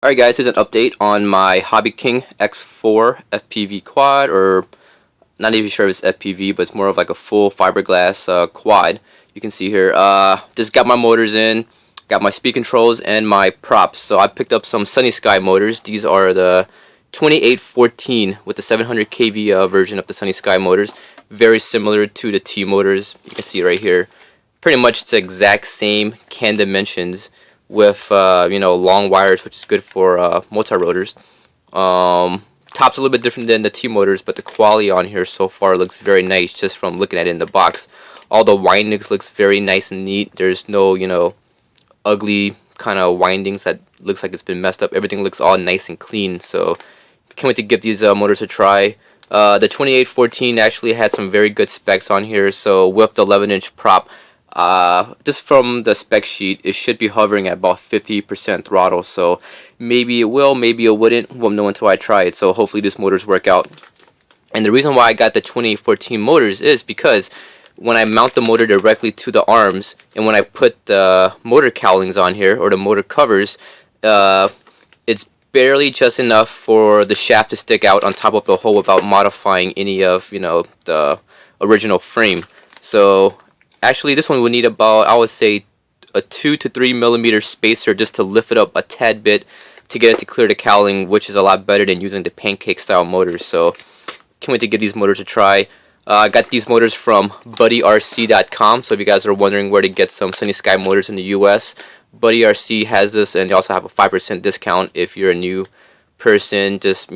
Alright guys, here's an update on my Hobbyking X4 FPV quad, or not even sure if it's FPV, but it's more of like a full fiberglass quad. You can see here, just got my motors in, got my speed controls and my props. So I picked up some Sunny Sky motors. These are the 2814 with the 700 kV version of the Sunny Sky motors. Very similar to the T motors. You can see right here. Pretty much it's the exact same can dimensions with long wires, which is good for multi-rotors. Top's a little bit different than the T motors, but the quality on here so far looks very nice just from looking at it in the box. All the windings looks very nice and neat. There's no ugly kind of windings that looks like it's been messed up. Everything looks all nice and clean, so can't wait to give these motors a try. The 2814 actually had some very good specs on here. So with the 11-inch prop, just from the spec sheet, it should be hovering at about 50% throttle. So maybe it will, maybe it wouldn't. Won't know until I try it. So hopefully these motors work out. And the reason why I got the 2814 motors is because when I mount the motor directly to the arms, and when I put the motor cowlings on here, or the motor covers, it's barely just enough for the shaft to stick out on top of the hole without modifying any of the original frame. So actually this one would need about, I would say, a 2 to 3 millimeter spacer just to lift it up a tad bit to get it to clear the cowling, which is a lot better than using the pancake style motors. So can't wait to give these motors a try. I got these motors from BuddyRC.com, so if you guys are wondering where to get some Sunny Sky motors in the US, BuddyRC has this, and they also have a 5% discount if you're a new person. Just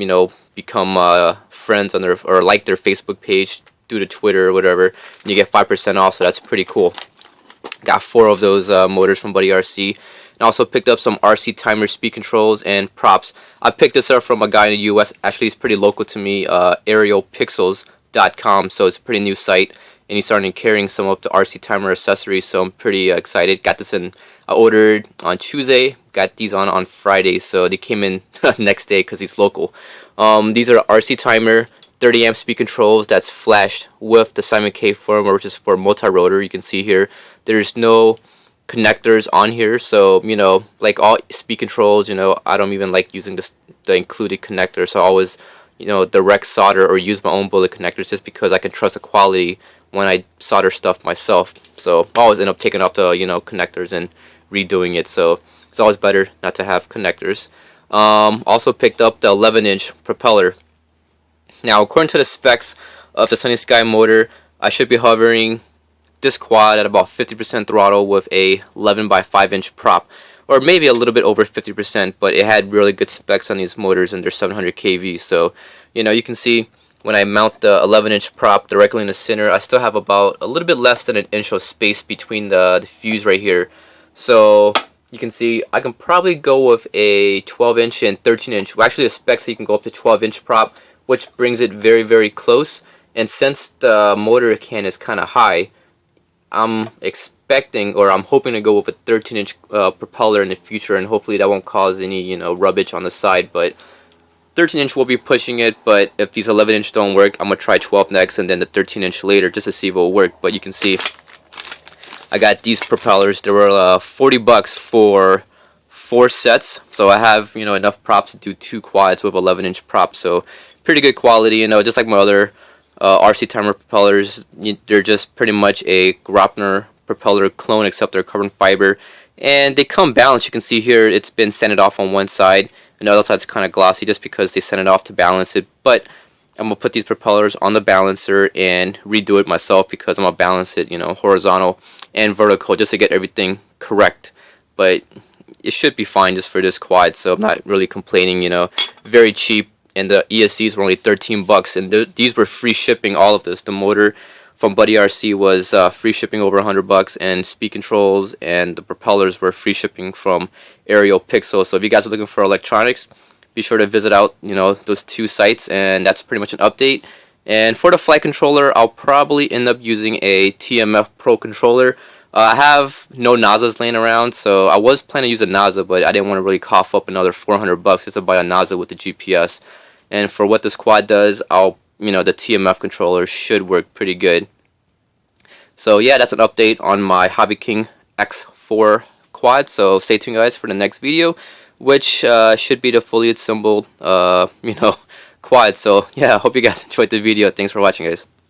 become friends on their, or like their Facebook page, do the Twitter or whatever, and you get 5% off. So that's pretty cool. Got 4 of those motors from BuddyRC. And also picked up some RC timer speed controls and props. I picked this up from a guy in the US. Actually, he's pretty local to me, AerialPixels.com. So it's a pretty new site, and he's starting carrying some of the RC timer accessories. So I'm pretty excited. Got this in. I ordered on Tuesday. Got these on Friday. So they came in next day because he's local. These are RC timer 30 amp speed controls that's flashed with the Simon K firmware, which is for multi-rotor. You can see here there's no connectors on here, so like all speed controls, I don't even like using the included connector, so I always direct solder or use my own bullet connectors just because I can trust the quality when I solder stuff myself. So I always end up taking off the connectors and redoing it, so it's always better not to have connectors. Also picked up the 11-inch propeller. Now according to the specs of the Sunny Sky motor, I should be hovering this quad at about 50% throttle with a 11 by 5-inch prop, or maybe a little bit over 50%, but it had really good specs on these motors, and they're 700 kV. So you can see when I mount the 11-inch prop directly in the center, I still have about a little bit less than an inch of space between the fuse right here. So you can see I can probably go with a 12-inch and 13-inch. Well, actually the specs say you can go up to 12-inch prop, which brings it very, very close. And since the motor can is kind of high, I'm expecting, or I'm hoping to go with a 13-inch propeller in the future, and hopefully that won't cause any rubbish on the side. But 13-inch will be pushing it, but if these 11-inch don't work, I'm gonna try 12 next and then the 13-inch later just to see if it will work. But you can see I got these propellers. They were 40 bucks for 4 sets, so I have enough props to do 2 quads with 11-inch props. So pretty good quality, just like my other RC timer propellers. They're just pretty much a Graupner propeller clone, except they're carbon fiber, and they come balanced. You can see here it's been sanded off on one side, and the other side's kind of glossy just because they sanded off to balance it. But I'm gonna put these propellers on the balancer and redo it myself because I'm gonna balance it horizontal and vertical just to get everything correct. But it should be fine just for this quad, so I'm not really complaining. Very cheap. And the ESCs were only 13 bucks, and these were free shipping. All of this, the motor from BuddyRC was free shipping over 100 bucks, and speed controls and the propellers were free shipping from Aerial Pixels. So if you guys are looking for electronics, be sure to visit out those 2 sites, and that's pretty much an update. And for the flight controller, I'll probably end up using a TMF Pro controller. I have no NASAs laying around, so I was planning to use a NASA, but I didn't want to really cough up another 400 bucks just to buy a NASA with the GPS. And for what this quad does, the TMF controller should work pretty good. So yeah, that's an update on my Hobbyking X4 quad. So stay tuned guys for the next video. which should be the fully assembled, quad. So yeah, I hope you guys enjoyed the video. Thanks for watching, guys.